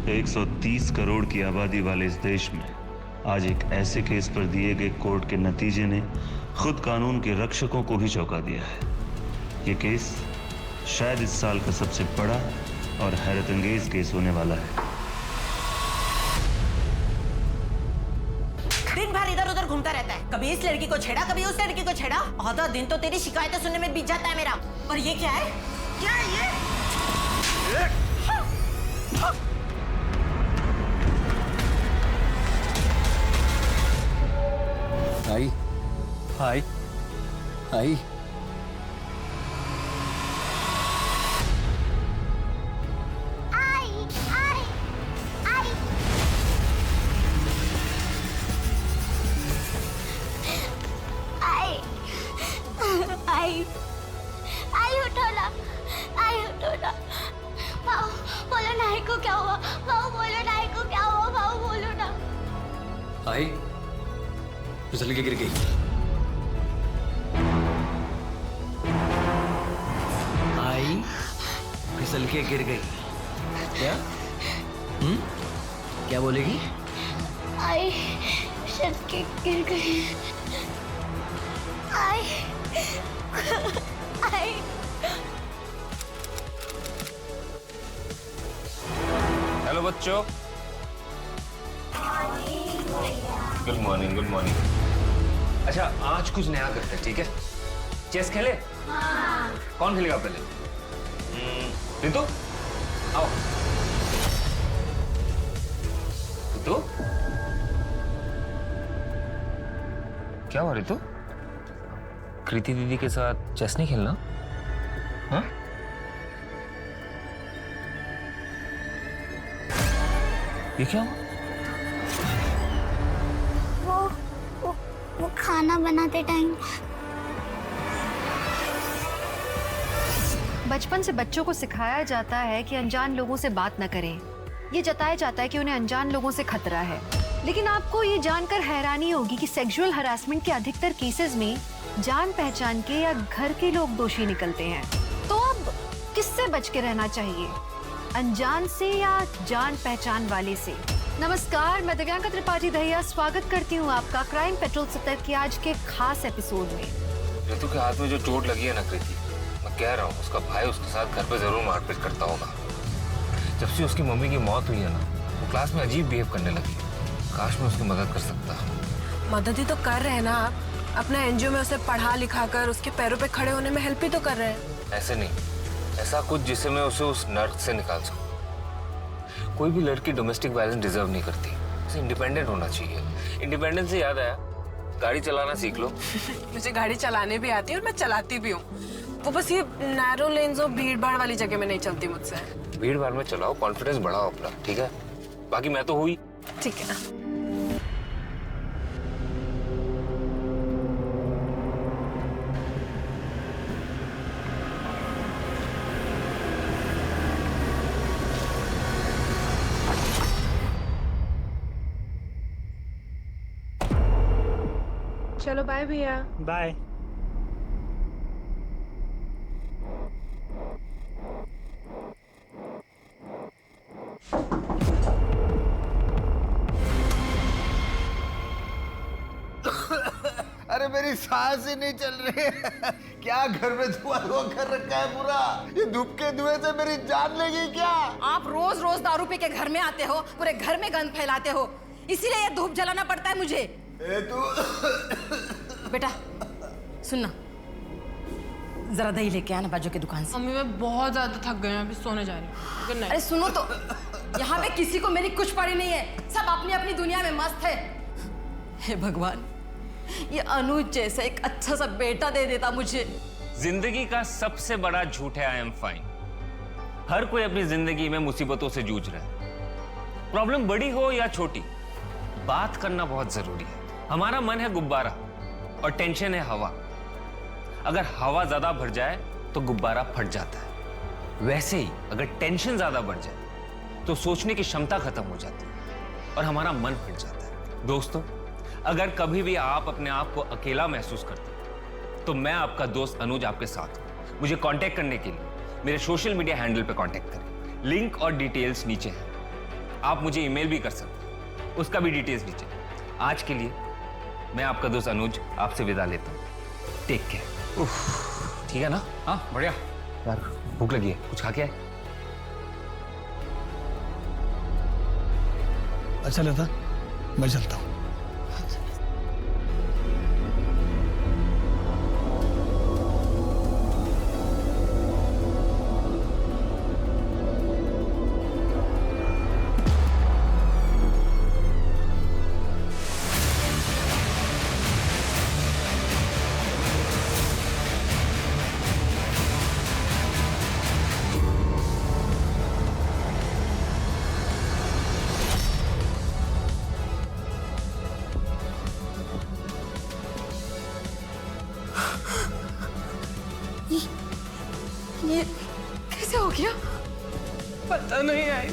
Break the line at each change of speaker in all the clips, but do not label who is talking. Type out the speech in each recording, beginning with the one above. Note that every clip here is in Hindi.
130 करोड़ की आबादी वाले इस देश में आज एक ऐसे केस पर दिए गए कोर्ट के नतीजे ने खुद कानून के रक्षकों को भी चौंका दिया है। ये केस शायद इस साल का सबसे बड़ा और हैरतअंगेज केस होने वाला है।
दिन भर इधर उधर घूमता रहता है, कभी इस लड़की को छेड़ा, कभी उस लड़की को छेड़ा। आधा दिन तो तेरी शिकायतें सुनने में बीत जाता है मेरा। और ये क्या है? क्या है ये?
आई आई आई
आई उठो ना भाऊ, बोलो नाई को क्या हुआ? भाऊ बोलो नाई को क्या हुआ? भाऊ बोलो ना।
आई फिसल के गिर गई। आई फिसल के गिर गई। क्या? क्या बोलेगी?
आई फिसल के गिर गई। आई आई
हेलो बच्चों, गुड मॉर्निंग। Good morning. अच्छा, आज कुछ नया करते हैं, ठीक है? चेस खेले? हाँ। कौन खेलेगा पहले? रितु, आओ। रितु, क्या हुआ रितु? कृति दीदी के साथ चेस नहीं खेलना? हाँ? ये क्या हुआ?
वो खाना बनाते टाइम।
बचपन से बच्चों को सिखाया जाता है कि अनजान लोगों से बात न करें। ये जताया जाता है कि उन्हें अनजान लोगों से खतरा है। लेकिन आपको ये जानकर हैरानी होगी कि सेक्सुअल हरासमेंट के अधिकतर केसेस में जान पहचान के या घर के लोग दोषी निकलते हैं। तो अब किससे बच के रहना चाहिए, अनजान से या जान पहचान वाले से? नमस्कार, मैं दिव्यांका त्रिपाठी दहिया स्वागत करती हूँ आपका क्राइम पेट्रोल सतर्क के आज के खास एपिसोड में।
रितु के हाथ में जो चोट लगी है ना कृति, मैं कह रहा हूँ उसका भाई उसके साथ घर पे जरूर मारपीट करता होगा। जब से उसकी मम्मी की मौत हुई है ना, वो क्लास में अजीब बिहेव करने लगी। काश मैं उसकी मदद कर सकता।
मदद ही तो कर रहे हैं ना आप, अपना एनजीओ में उसे पढ़ा लिखा कर उसके पैरों पे खड़े होने में हेल्प ही तो कर रहे हैं।
ऐसे नहीं, ऐसा कुछ जिससे मैं उसे उस नर्क से निकाल सकूं। कोई भी लड़की डोमेस्टिक वायलेंस डिजर्व नहीं करती, उसे इंडिपेंडेंट होना चाहिए। इंडिपेंडेंस से याद आया, गाड़ी चलाना सीख लो।
मुझे गाड़ी चलाने भी आती है और मैं चलाती भी हूँ। वो बस ये नैरो लेन्स और भीड़ भाड़ वाली जगह में नहीं चलती मुझसे।
भीड़ भाड़ में चलाओ, कॉन्फिडेंस बढ़ाओ अपना, ठीक है? बाकी मैं तो हुई।
ठीक है ना? चलो बाय भैया।
बाय।
अरे मेरी सांस ही नहीं चल रही है। क्या घर में धुआं कर रखा है पूरा? ये धूप के धुएं से मेरी जान लेगी क्या?
आप रोज रोज दारू पी के घर में आते हो, पूरे घर में गंद फैलाते हो, इसीलिए ये धूप जलाना पड़ता है मुझे।
तू
बेटा सुनना, जरा दही लेके आना बाजू की दुकान से।
मम्मी मैं बहुत ज्यादा थक गई हूँ, अभी सोने जा रही हूँ। Good night.
अरे सुनो तो, यहाँ पे किसी को मेरी कुछ पड़ी नहीं है, सब अपनी अपनी दुनिया में मस्त है। हे भगवान, ये अनुज जैसा एक अच्छा सा बेटा दे देता मुझे।
जिंदगी का सबसे बड़ा झूठ है आई एम फाइन। हर कोई अपनी जिंदगी में मुसीबतों से जूझ रहा है। प्रॉब्लम बड़ी हो या छोटी, बात करना बहुत जरूरी है। हमारा मन है गुब्बारा और टेंशन है हवा। अगर हवा ज्यादा भर जाए तो गुब्बारा फट जाता है। वैसे ही अगर टेंशन ज्यादा बढ़ जाए तो सोचने की क्षमता खत्म हो जाती है और हमारा मन फट जाता है। दोस्तों, अगर कभी भी आप अपने आप को अकेला महसूस करते हैं तो मैं आपका दोस्त अनुज आपके साथ हूं। मुझे कांटेक्ट करने के लिए मेरे सोशल मीडिया हैंडल पे कांटेक्ट करें। लिंक और डिटेल्स नीचे हैं। आप मुझे ईमेल भी कर सकते हैं, उसका भी डिटेल्स दीजिए। आज के लिए मैं आपका दोस्त अनुज आपसे विदा लेता हूँ। Take care. ठीक है ना? हाँ बढ़िया। यार भूख लगी है, कुछ खा के आए?
अच्छा लता, मैं चलता हूँ।
ये कैसे हो गया?
पता नहीं आई।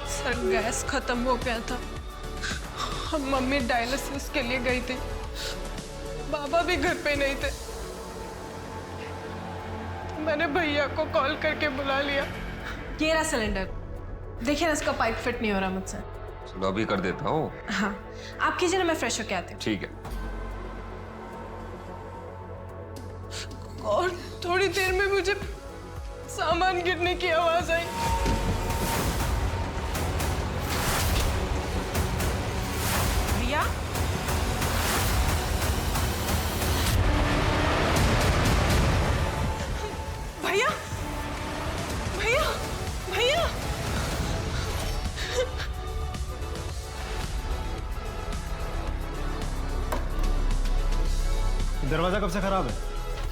सर गैस खत्म हो गया था। हम मम्मी डायलिसिस के लिए गई थी, बाबा भी घर पे नहीं थे। मैंने भैया को कॉल करके बुला लिया। ये रहा सिलेंडर, देखिए ना इसका पाइप फिट नहीं हो रहा मुझसे।
चलो अभी कर देता हूँ।
हाँ आप कीजिए ना, मैं फ्रेश होके आती हूँ।
ठीक है।
और थोड़ी देर में मुझे सामान गिरने की आवाज आई। भैया भैया भैया भैया
दरवाजा कब से खराब है?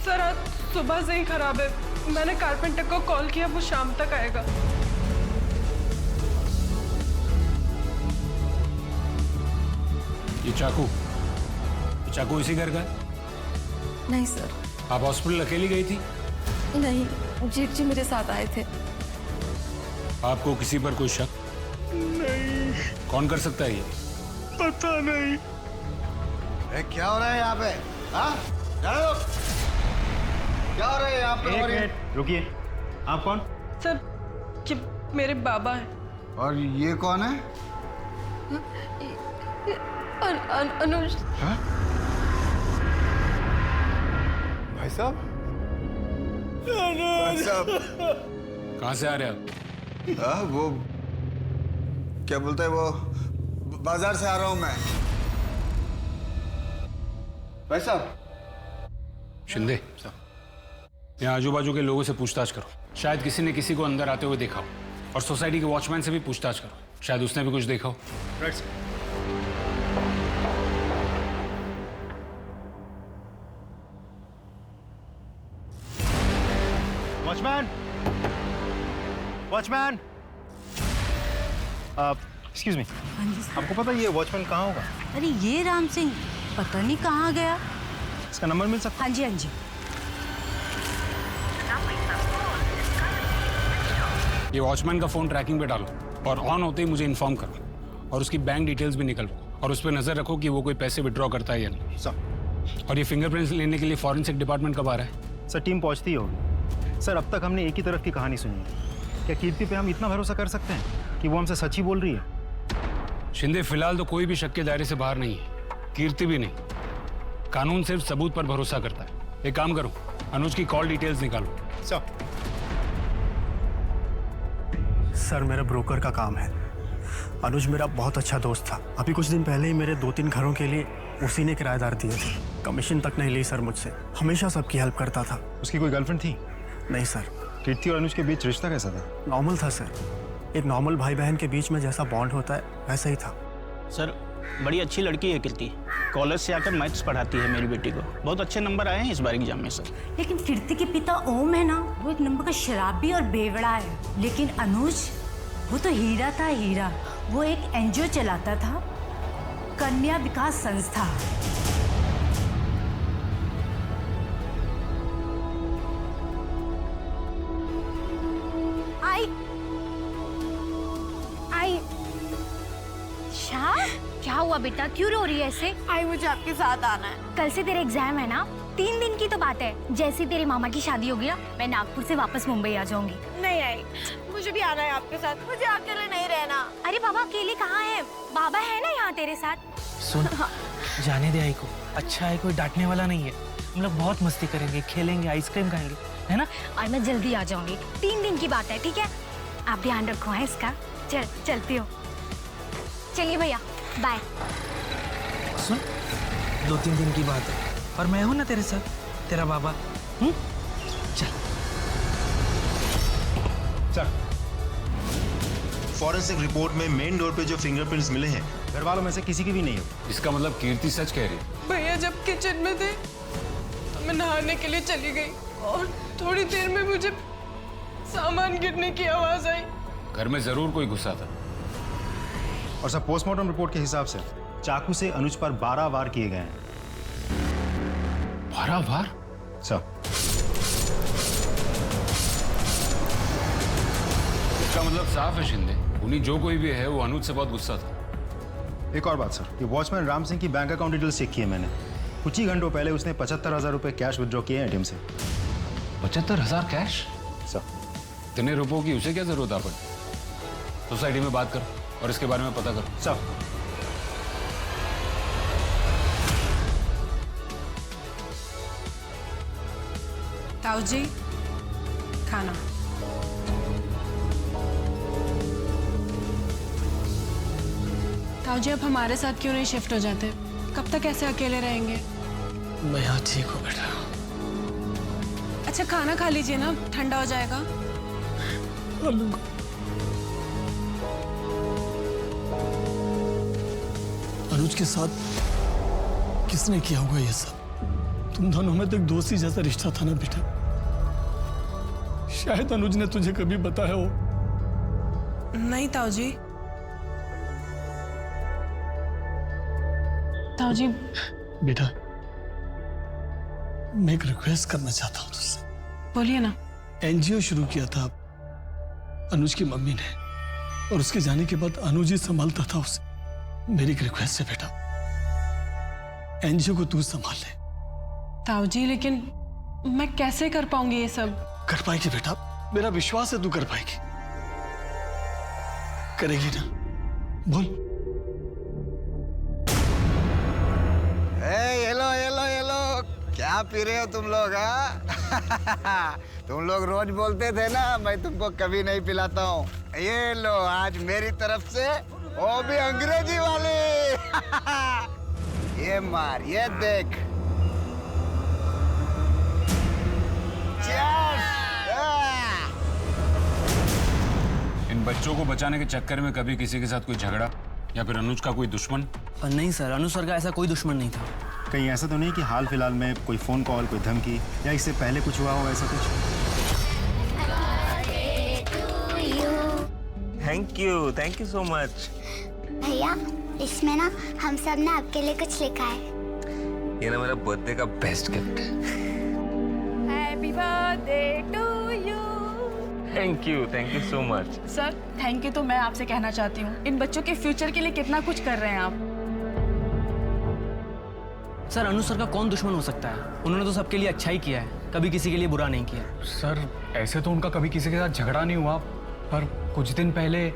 सर आज सुबह से ही खराब है। मैंने कारपेंटर को कॉल किया, वो शाम तक आएगा।
ये चाकू इसी घर का है?
नहीं सर,
आप हॉस्पिटल अकेली गई थी?
नहीं, जेठ जी मेरे साथ आए थे।
आपको किसी पर कोई शक? नहीं। कौन कर सकता है ये?
पता नहीं। क्या हो रहा है यहाँ पे? हाँ? जाओ। क्या हो रहा है यहाँ पे?
एक मिनट रुकिए, आप कौन?
सर ये मेरे बाबा हैं।
और ये कौन है?
अनुज।
हाँ? भाई साहब? भाई साहब?
कहाँ से आ रहे हैं आप?
वो क्या बोलते हैं, वो बाजार से आ रहा हूँ मैं। भाई साहब?
शिंदे, यहाँ आजू बाजू के लोगों से पूछताछ करो। शायद किसी ने किसी को अंदर आते हुए देखा हो। और सोसाइटी के वॉचमैन से भी पूछताछ करो, शायद उसने भी कुछ देखा हो। Right sir.
Watchman, watchman, excuse me, आपको पता है ये वॉचमैन कहाँ होगा?
अरे ये राम सिंह पता नहीं कहाँ गया।
इसका नंबर मिल सकता है?
हाँ जी हाँ जी।
ये वॉचमैन का फोन ट्रैकिंग पे डालो और ऑन होते ही मुझे इन्फॉर्म करो। और उसकी बैंक डिटेल्स भी निकलवाओ और उस पर नजर रखो कि वो कोई पैसे विड्रॉ करता है या नहीं।
सर।
और ये फिंगरप्रिंट्स लेने के लिए फॉरेंसिक डिपार्टमेंट कब आ रहा है?
सर टीम पहुंचती ही होगी। सर अब तक हमने एक ही तरफ की कहानी सुनी है। क्या कीर्ति पे हम इतना भरोसा कर सकते हैं कि वो हमसे सच ही बोल रही है?
शिंदे, फिलहाल तो कोई भी शक के दायरे से बाहर नहीं है, कीर्ति भी नहीं। कानून सिर्फ सबूत पर भरोसा करता है। एक काम करो, अनुज की कॉल डिटेल्स निकालो।
सर मेरा ब्रोकर का काम है। अनुज मेरा बहुत अच्छा दोस्त था। अभी कुछ दिन पहले ही मेरे 2-3 घरों के लिए उसी ने किराएदार दिए थे। कमीशन तक नहीं ली सर मुझसे। हमेशा सबकी हेल्प करता था।
उसकी कोई गर्लफ्रेंड थी?
नहीं सर।
कीर्ति और अनुज के बीच रिश्ता कैसा था?
नॉर्मल था सर। एक नॉर्मल भाई बहन के बीच में जैसा बॉन्ड होता है वैसा ही था।
सर बड़ी अच्छी लड़की है कीर्ति। कॉलेज से आकर मैथ्स पढ़ाती है मेरी बेटी को। बहुत अच्छे नंबर आए हैं इस बार एग्जाम में सर।
लेकिन कीर्ति के पिता ओम है ना, वो एक नंबर का शराबी और बेवड़ा है। लेकिन अनुज, वो तो हीरा था, हीरा। वो एक एनजीओ चलाता था, कन्या विकास संस्था।
क्या हुआ हुआ बेटा, क्यों रो रही है ऐसे?
आई मुझे आपके साथ आना है।
कल से तेरे एग्जाम है ना, 3 दिन की तो बात है। जैसे तेरे मामा की शादी होगी ना, मैं नागपुर से वापस मुंबई आ जाऊंगी।
नहीं आई, मुझे भी आना है आपके साथ, मुझे अकेले नहीं रहना।
अरे बाबा अकेले कहाँ है, बाबा है ना यहाँ तेरे साथ।
सुन, जाने दे आई को, अच्छा है, कोई डांटने वाला नहीं है। हम लोग बहुत मस्ती करेंगे, खेलेंगे, आइसक्रीम खाएंगे, है ना?
और मैं जल्दी आ जाऊंगी, 3 दिन की बात है, ठीक है? आप ध्यान रखो है इसका। चलती हो। चलिए भैया, बाय।
सुन, 2-3 दिन की बात है, और मैं हूं ना तेरे साथ, तेरा बाबा। चल
सर, फॉरेंसिक रिपोर्ट में मेन डोर पे जो फिंगरप्रिंट्स मिले हैं, घर वालों में से किसी की भी नहीं हो।
इसका मतलब कीर्ति सच कह रही है।
भैया जब किचन में थे तो मैं नहाने के लिए चली गई और थोड़ी देर में मुझे सामान गिरने की आवाज आई।
घर में जरूर कोई घुसा था।
और सर, पोस्टमार्टम रिपोर्ट के हिसाब से चाकू से अनुज पर 12 वार किए गए हैं।
12 वार?
सर,
इसका मतलब साफ है शिंदे, उन्हीं जो कोई भी है वो अनुज से बहुत गुस्सा था।
एक और बात सर, ये वॉचमैन राम सिंह की बैंक अकाउंट डिटेल्स चेक किए मैंने। कुछ ही घंटों पहले उसने 75,000 रुपए कैश विड्रॉ किए हैं एटीएम से।
75,000 कैश?
सर,
इतने रुपयों की उसे क्या जरूरत आ पड़ी? सोसाइटी में बात करो और इसके बारे में पता करो।
सर,
ताऊ जी, खाना। ताऊ जी, अब हमारे साथ क्यों नहीं शिफ्ट हो जाते? कब तक ऐसे अकेले रहेंगे?
मैं यहाँ ठीक हूँ बेटा।
अच्छा खाना खा लीजिए ना, ठंडा हो जाएगा।
अनुज के साथ किसने किया होगा ये सब? तुम दोनों में तो एक दोस्ती जैसा रिश्ता था ना बेटा। शायद अनुज ने तुझे कभी बताया हो।
नहीं ताऊ जी। ताऊ जी।
बेटा, मैं एक रिक्वेस्ट करना चाहता हूँ तुझसे।
बोलिए ना।
एनजीओ शुरू किया था अनुज की मम्मी ने, और उसके जाने के बाद अनुज ही संभालता था उसे। मेरी एक रिक्वेस्ट है बेटा, एनजीओ को तू संभाल ले।
ताऊ जी, लेकिन मैं कैसे कर पाऊंगी ये सब?
कर पाएगी बेटा, मेरा विश्वास है तू कर पाएगी। करेगी ना? बोल।
येलो येलो येलो, क्या पी रहे हो तुम लोग? हाँ तुम लोग रोज बोलते थे ना मैं तुमको कभी नहीं पिलाता हूँ। ये लो आज मेरी तरफ से, वो भी अंग्रेजी वाले। ये मार, ये देख।
इन बच्चों को बचाने के चक्कर में कभी किसी के साथ कोई झगड़ा या फिर अनुज का कोई दुश्मन?
नहीं सर, अनुज सर का ऐसा कोई दुश्मन नहीं था।
कहीं ऐसा तो नहीं कि हाल फिलहाल में कोई फोन कॉल, कोई धमकी या इससे पहले कुछ हुआ हो ऐसा कुछ?
Thank you so much.
भैया, इसमें ना हम सब ने आपके लिए कुछ लिखा है।
ये ना मेरा बर्थडे का बेस्ट गिफ्ट है।
Happy birthday to you.
Thank you so much.
Sir, thank you तो मैं आपसे कहना चाहती हूँ। इन बच्चों के फ्यूचर के लिए कितना कुछ कर रहे हैं आप।
सर, अनुज सर का कौन दुश्मन हो सकता है? उन्होंने तो सबके लिए अच्छा ही किया है, कभी किसी के लिए बुरा नहीं किया।
सर, ऐसे तो उनका कभी किसी के साथ झगड़ा नहीं हुआ, पर कुछ दिन पहले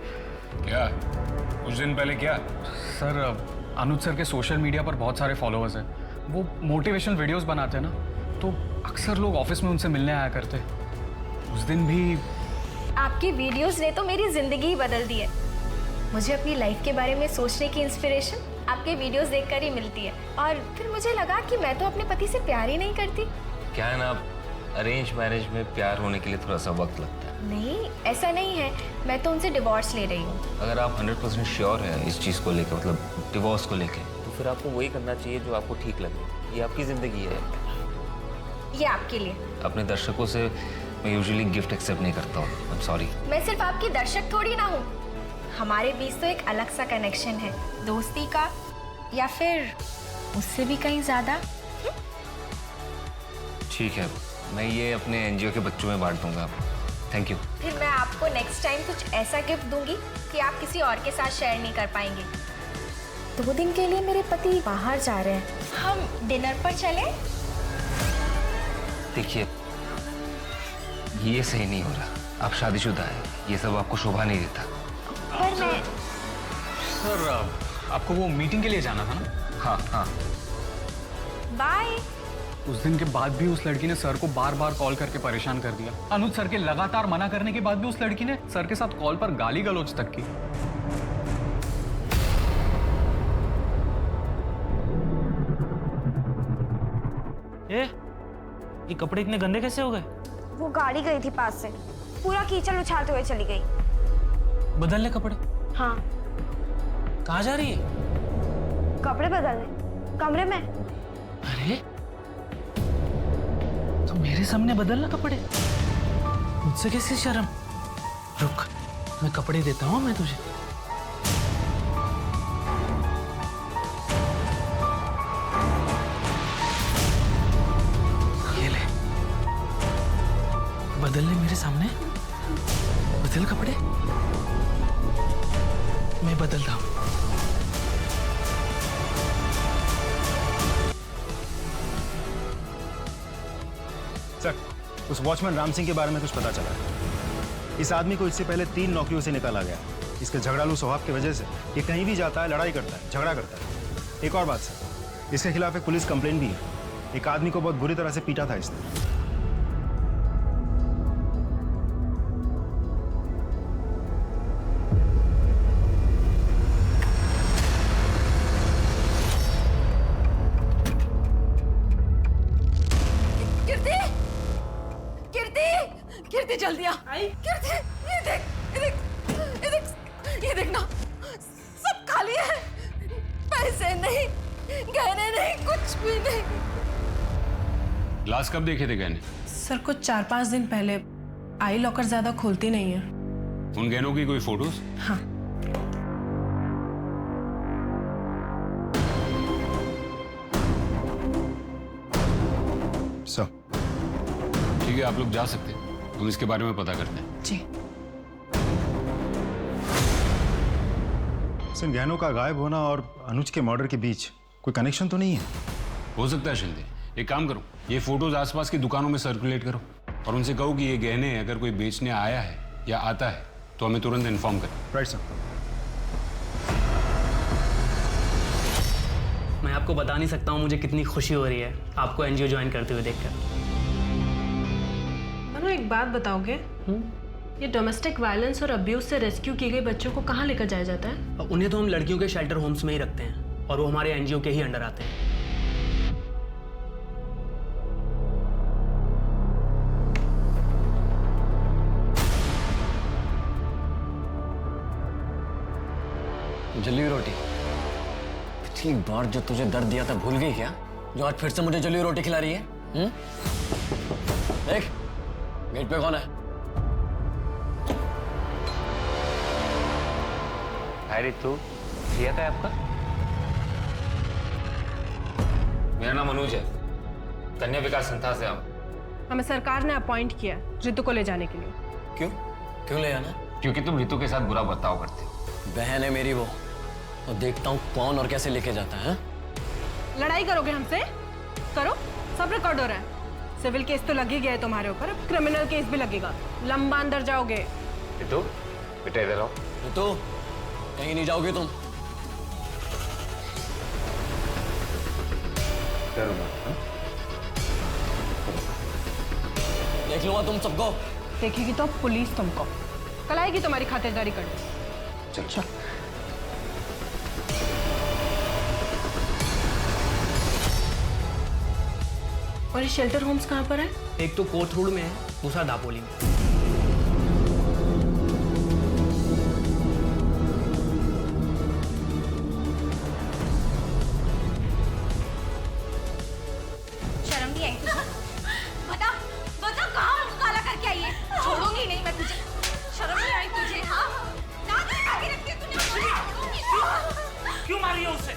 क्या? सर, अनुज सर के सोशल मीडिया पर बहुत सारे फॉलोअर्स हैं। वो मोटिवेशनल वीडियोस बनाते हैं ना, तो अक्सर लोग ऑफिस में उनसे मिलने आया करते। उस दिन भी
आपकी वीडियोस ने तो मेरी जिंदगी ही बदल दी है। मुझे अपनी लाइफ के बारे में सोचने की इंस्पिरेशन आपके वीडियोस देखकर ही मिलती है। और फिर मुझे लगा कि मैं तो अपने पति से प्यार ही नहीं करती।
क्या है ना, अरेंज मैरिज में प्यार होने के लिए थोड़ा सा वक्त लगता है।
नहीं, ऐसा नहीं है, मैं तो उनसे डिवोर्स ले रही हूँ।
अगर आप 100% श्योर है इस चीज़ को लेकर, मतलब डिवोर्स को लेकर, तो फिर आपको वही करना चाहिए जो आपको ठीक लगे। ये आपकी ज़िंदगी है।
ये आपके लिए।
अपने दर्शकों से मैं यूजुअली गिफ्ट एक्सेप्ट नहीं करता हूँ। I am sorry.
मैं सिर्फ आपकी दर्शक थोड़ी ना हूँ। हमारे बीच तो एक अलग सा कनेक्शन है, दोस्ती का, या फिर उससे भी कहीं ज्यादा।
ठीक है, मैं ये अपने एनजीओ के बच्चों में बांट दूंगा। Thank you.
फिर मैं आपको नेक्स्ट टाइम कुछ ऐसा गिफ्ट दूंगी कि आप किसी और के साथ शेयर नहीं कर पाएंगे। 2 दिन के लिए मेरे पति बाहर जा रहे हैं। हम डिनर पर चले?
देखिए, ये सही नहीं हो रहा। आप शादीशुदा है, ये सब आपको शोभा नहीं देता।
पर मैं
सर, आपको वो मीटिंग के लिए जाना था ना?
हाँ हाँ।
बाय।
उस दिन के बाद भी उस लड़की ने सर को बार बार कॉल करके परेशान कर दिया। अनुज सर के लगातार मना करने के बाद भी उस लड़की ने सर के साथ कॉल पर गाली गलौज तक की।
ये कपड़े इतने गंदे कैसे हो गए?
वो गाड़ी गई थी पास से, पूरा कीचड़ उछालते हुए चली गई।
बदलने कपड़े?
हाँ।
कहाँ जा रही है?
कपड़े बदलने, कमरे में।
अरे, तो मेरे सामने बदलना कपड़े? मुझसे कैसी शर्म? रुक, मैं कपड़े देता हूँ मैं तुझे। ये ले, बदलने मेरे सामने। बदल कपड़े, मैं बदलता हूँ।
सर, उस वॉचमैन राम सिंह के बारे में कुछ पता चला है। इस आदमी को इससे पहले 3 नौकरियों से निकाला गया। इसके झगड़ालू स्वभाव की वजह से ये कहीं भी जाता है, लड़ाई करता है, झगड़ा करता है। एक और बात सर, इसके खिलाफ एक पुलिस कंप्लेंट भी है। एक आदमी को बहुत बुरी तरह से पीटा था इसने।
कीर्ति जल्दी आ। कीर्ति, ये देख, ये देख, ये देख, ये देखना, सब खाली है। पैसे नहीं, गहने नहीं, कुछ भी नहीं।
लास्ट कब देखे थे गहने?
सर, कुछ 4-5 दिन पहले। आई लॉकर ज्यादा खोलती नहीं है।
उन गहनों की कोई फोटोज?
हाँ।
सर,
ठीक है, आप लोग जा सकते हैं। हम इसके बारे में पता करते हैं।
जी।
सिंह, गहनों का गायब होना और अनुज के मर्डर के बीच कोई कनेक्शन तो नहीं है?
हो सकता है शिंदे। एक काम करो, ये फोटोज आसपास की दुकानों में सर्कुलेट करो और उनसे कहो कि ये गहने अगर कोई बेचने आया है या आता है तो हमें तुरंत इन्फॉर्म करें।
Right sir.
मैं आपको बता नहीं सकता हूँ मुझे कितनी खुशी हो रही है आपको एनजीओ ज्वाइन करते हुए देखकर।
एक बात बताओगे? ये डोमेस्टिक वायलेंस और अब्यूज से रेस्क्यू किए गए बच्चों को कहाँ लेकर जाया जाता है?
उन्हें तो हम लड़कियों के शेल्टर होम्स में ही रखते हैं और वो हमारे एनजीओ के ही अंडर आते हैं।
जली हुई रोटी। पिछली बार जो तुझे दर्द दिया था भूल गई क्या? जो आज फिर से मुझे जली हुई रोटी खिला रही है? देख, गेट पे कौन है?
हाय रितु, किया था आपका? मेरा नाम अनुज है, कन्या विकास संस्था से आऊं।
हमें सरकार ने अपॉइंट किया रितु को ले जाने के लिए।
क्यों? क्यों ले आना?
क्योंकि तुम रितु के साथ बुरा बर्ताव करते हो।
बहन है मेरी वो, और देखता हूँ कौन और कैसे लेके जाता है।
लड़ाई करोगे हमसे? करो, सब रिकॉर्ड हो रहा है। सिविल केस तो लग ही गया है तुम्हारे ऊपर, अब क्रिमिनल केस भी लगेगा। लंबा अंदर जाओगे।
रितु, बेटा इधर आओ।
रितु, कहीं नहीं जाओगे तुम। देख लूंगा तुम सबको।
देखेगी तो पुलिस तुमको। कल आएगी तुम्हारी खातिरदारी करने।
चल चल।
और ये शेल्टर होम्स कहाँ पर है?
एक तो कोथरूड में है, दूसरा दापोली में।
शर्म नहीं आई तुझे? बता, बता कहाँ मुंह काला करके आई है? छोड़ूंगी नहीं मैं तुझे। शर्म नहीं आई तुझे? हाँ? आगे रख के तूने मुझे छोड़ूंगी।
क्यों मारी है उसे?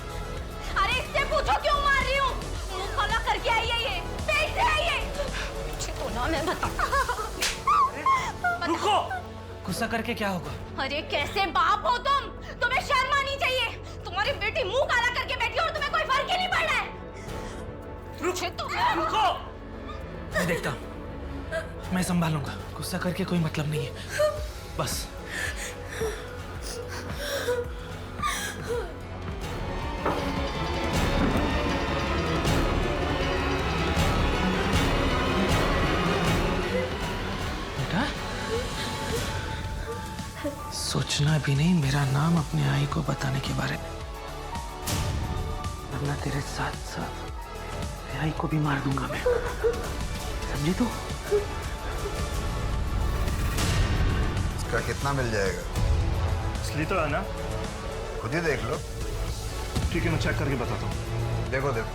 अरे इससे पूछो क्यों मार रही हूँ? मुंह काला करके आई है ये, पेट से आई है। मुझे तो ना मैं बता।
रुको, गुस्सा करके क्या होगा?
अरे कैसे बाप हो तुम? तुम्हें शर्म आनी चाहिए। तुम्हारी बेटी मुंह काला करके बैठी हो और तुम्हें कोई फर्क ही नहीं पड़ रहा है।
रुको। मैं देखता हूँ, मैं संभालूंगा। गुस्सा करके कोई मतलब नहीं है, बस। बेटा, सोचना भी नहीं मेरा नाम अपने आई को बताने के बारे में, वरना तेरे साथ साथ आई को भी मार दूंगा मैं, समझी तू?
इसका कितना मिल जाएगा?
इसलिए तो आना,
खुद ही देख लो।
ठीक है, मैं चेक करके बताता हूँ।
देखो देखो।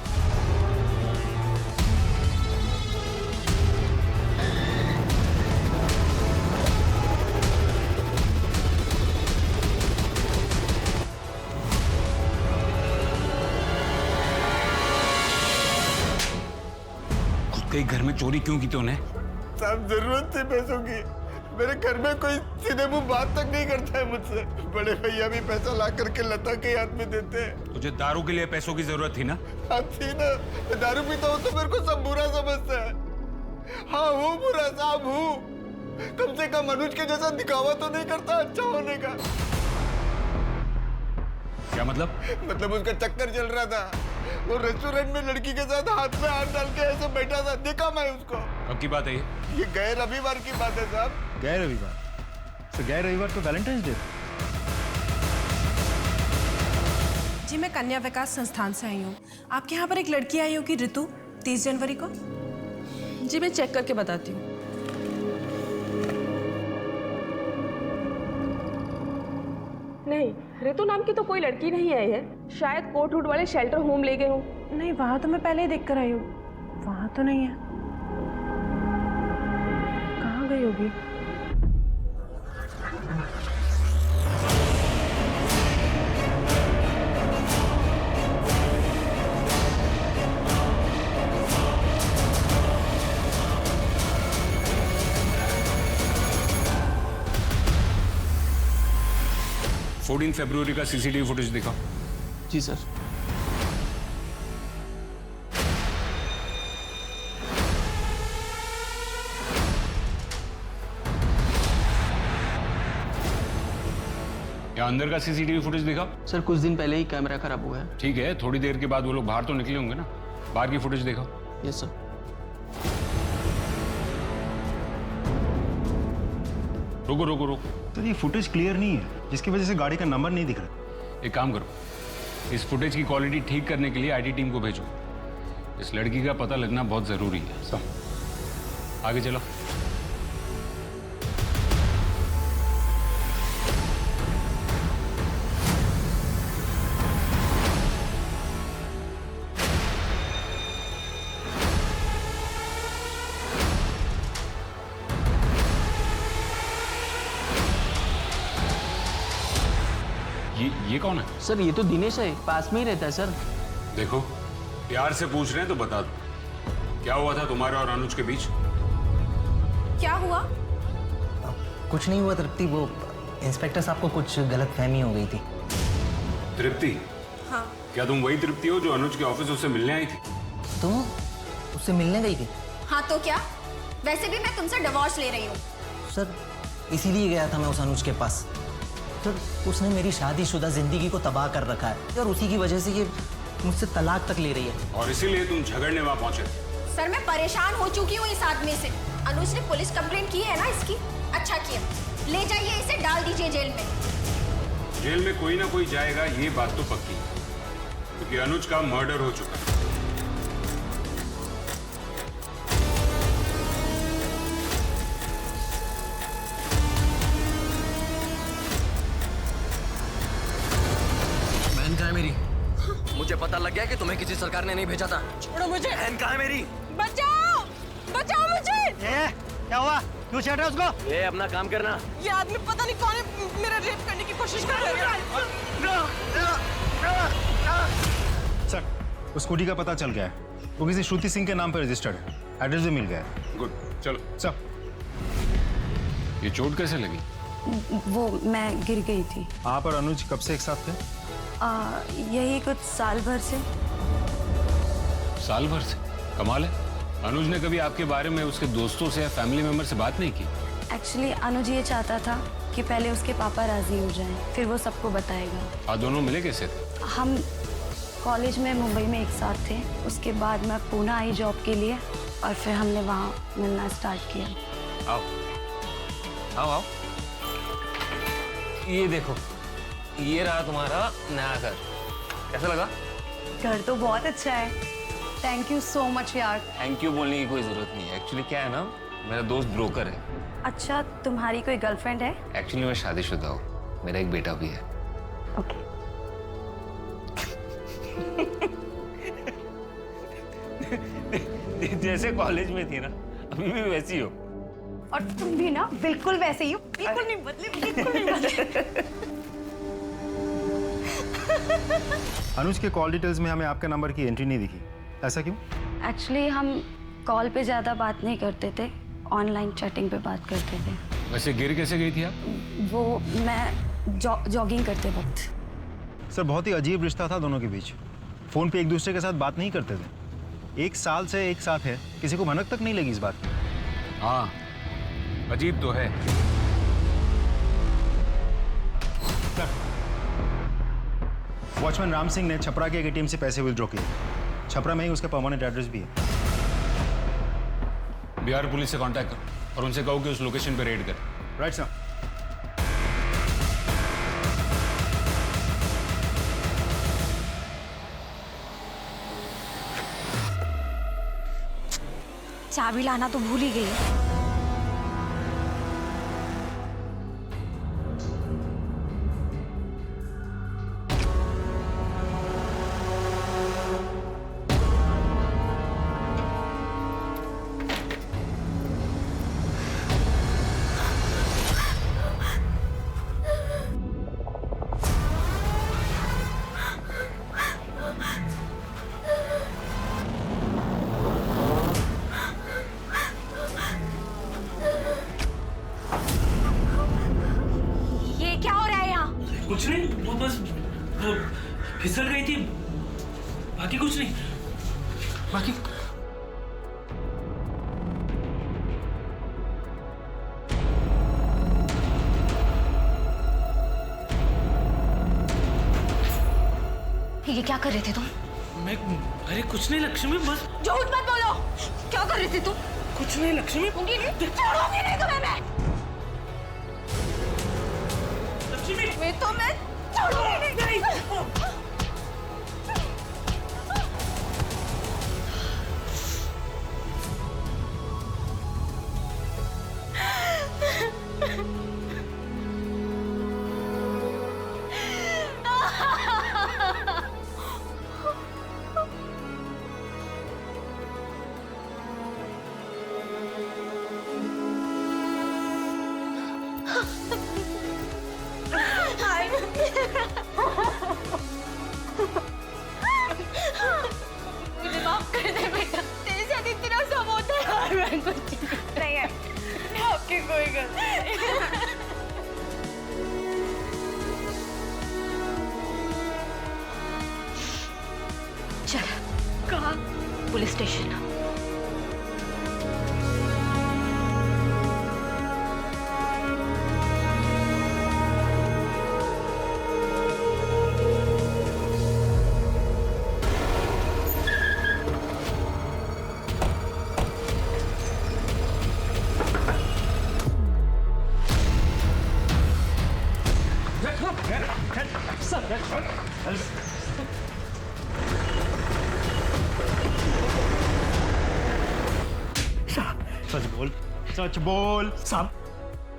कई घर में चोरी क्यों की तूने?
साहब जरूरत थी पैसों की। मेरे घर में कोई सीधे मुंह बात तक नहीं करता है मुझसे। बड़े भैया भी पैसा ला करके लता के हाथ में देते हैं।
तुझे दारू के लिए पैसों की जरूरत थी ना?
हाँ थी ना। दारू पीता हूँ तो मेरे को सब बुरा समझता है। हाँ हूँ बुरा साहब हूँ। कम से कम अनुज के जैसा दिखावा तो नहीं करता अच्छा होने का।
क्या मतलब?
मतलब उसका चक्कर चल रहा था। वो रेस्टोरेंट में लड़की के साथ हाथ में हाथ डाल के ऐसे बैठा था, देखा मैं उसको।
कब की बात है
ये गए रविवार की बात है साहब।
गए रविवार? तो गए रविवार तो वैलेंटाइंस डे।
जी मैं कन्या विकास संस्थान से आई हूँ। आपके यहाँ पर एक लड़की आई होगी ऋतु, 30 जनवरी को। जी मैं चेक करके बताती हूँ।
नहीं, ऋतु नाम की तो कोई लड़की नहीं आई है। शायद कोट रूट वाले शेल्टर होम ले गए हों।
नहीं, वहाँ तो मैं पहले ही देख कर आई हूँ। वहाँ तो नहीं है। कहाँ गई होगी?
फरवरी का सीसीटीवी फुटेज दिखाओ।
जी सर।
या अंदर का सीसीटीवी फुटेज दिखाओ।
सर कुछ दिन पहले ही कैमरा खराब हुआ है।
ठीक है, थोड़ी देर के बाद वो लोग बाहर तो निकले होंगे ना, बाहर की फुटेज दिखाओ।
Yes sir.
रुको रुको रुको।
तो ये फुटेज क्लियर नहीं है, जिसकी वजह से गाड़ी का नंबर नहीं दिख रहा।
एक काम करो, इस फुटेज की क्वालिटी ठीक करने के लिए आईटी टीम को भेजो। इस लड़की का पता लगना बहुत जरूरी है। सब आगे चलो। ये कौन है?
सर ये तो दिनेश है, पास में ही रहता है सर।
देखो, प्यार से पूछ रहे हैं तो बता दो, क्या हुआ था तुम्हारे और अनुज के बीच?
क्या हुआ?
कुछ नहीं हुआ तृप्ति, वो इंस्पेक्टर साहब को कुछ गलतफहमी हो गई थी।
तृप्ति?
हाँ।
क्या तुम वही तृप्ति हो जो अनुज के ऑफिस उससे मिलने आई थी?
तुम उससे मिलने गई थी?
हाँ तो क्या? वैसे भी मैं तुमसे डिवोर्स ले रही हूँ।
सर इसीलिए गया था मैं उस अनुज के पास। सर उसने मेरी शादीशुदा जिंदगी को तबाह कर रखा है और उसी की वजह से ये मुझसे तलाक तक ले रही है।
और इसीलिए तुम झगड़ने वहां पहुंचे?
सर मैं परेशान हो चुकी हूँ इस आदमी से। अनुज ने पुलिस कंप्लेंट की है ना इसकी। अच्छा किया, ले जाइए इसे, डाल दीजिए जेल में।
जेल में कोई ना कोई जाएगा, ये बात तो पक्की है, क्योंकि अनुज का मर्डर हो चुका है।
बहन कहाँ है मेरी? मुझे पता लग गया कि तुम्हें किसी सरकार ने नहीं भेजा था।
छोड़ो मुझे।
बहन कहाँ है मेरी?
बचाओ, बचाओ मुझे।
क्या हुआ? क्यों छेड़ रहे उसको? ये अपना काम करना।
ये आदमी पता नहीं कौन है, मेरा रेप करने की कोशिश कर रहा है।
सर उस स्कूटी का पता चल गया है, वो किसी श्रुति सिंह के नाम पर रजिस्टर्ड है, एड्रेस भी मिल गया है।
गुड, चलो।
सर
ये चोट कैसे लगी?
वो मैं गिर गई थी।
आप और अनुज कब से एक साथ थे?
यही कुछ साल भर से।
साल भर से? कमाल है। अनुज ने कभी आपके बारे में उसके दोस्तों से या फैमिली मेंबर से बात नहीं की?
एक्चुअली अनुज ये चाहता था कि पहले उसके पापा राजी हो जाएं, फिर वो सबको बताएगा।
आप दोनों मिले कैसे थे?
हम कॉलेज में मुंबई में एक साथ थे, उसके बाद मैं पुणे आई जॉब के लिए और फिर हमने वहाँ मिलना स्टार्ट किया।
आओ आओ आओ, ये देखो, ये रहा तुम्हारा नया घर। कैसा लगा?
घर तो बहुत अच्छा है। थैंक यू सो मच यार।
थैंक यू बोलने की कोई जरूरत नहीं है। एक्चुअली क्या है ना, मेरा दोस्त ब्रोकर है।
अच्छा, तुम्हारी कोई गर्लफ्रेंड है?
एक्चुअली मैं शादीशुदा हूँ, मेरा एक बेटा भी है।
ओके।
जैसे कॉलेज में थी ना, अभी भी वैसी हो।
और तुम भी ना बिल्कुल वैसे ही हो, बिल्कुल नहीं बदले, बिल्कुल नहीं बदले।
अनुज के कॉल डिटेल्स में हमें आपके नंबर की एंट्री नहीं दिखी, ऐसा क्यों?
एक्चुअली हम कॉल पे ज़्यादा बात नहीं करते थे, ऑनलाइन चैटिंग पे बात करते थे।
वैसे गिर कैसे गई थी आप?
वो मैं जॉगिंग करते वक्त।
सर, बहुत ही अजीब रिश्ता था दोनों के बीच। फ़ोन पे एक दूसरे के साथ बात नहीं करते थे। 1 साल से एक साथ है, किसी को भनक तक नहीं लगी इस बात की।
हाँ, अजीब तो है।
वॉचमैन राम सिंह ने छपरा के एक ATM से पैसे विथड्रॉ किए। छपरा में ही उसका परमानेंट एड्रेस भी है।
बिहार पुलिस से कांटेक्ट करो और उनसे कहो कि उस लोकेशन पे रेड करें।
Right sir.
चाबी लाना तो भूल ही गई।
कुछ नहीं, वो बस वो फिसल गई थी, बाकी कुछ नहीं। बाकी
ये क्या कर रहे थे तुम?
मैं, अरे कुछ नहीं लक्ष्मी, बस
झूठ मत बोलो। क्या कर रहे थे तुम?
कुछ नहीं लक्ष्मी।
छोड़ूंगी नहीं तुम्हें मैं। मैं तो मैं छोड़ूंगी नहीं। मुझे माफ कर दे बेटा, तेरे साथ इतना सब होता है। मैं कुछ नहीं है, आपकी कोई गलती नहीं।
चल।
कहाँ?
Police station.
सच बोल, सच बोल। साहब,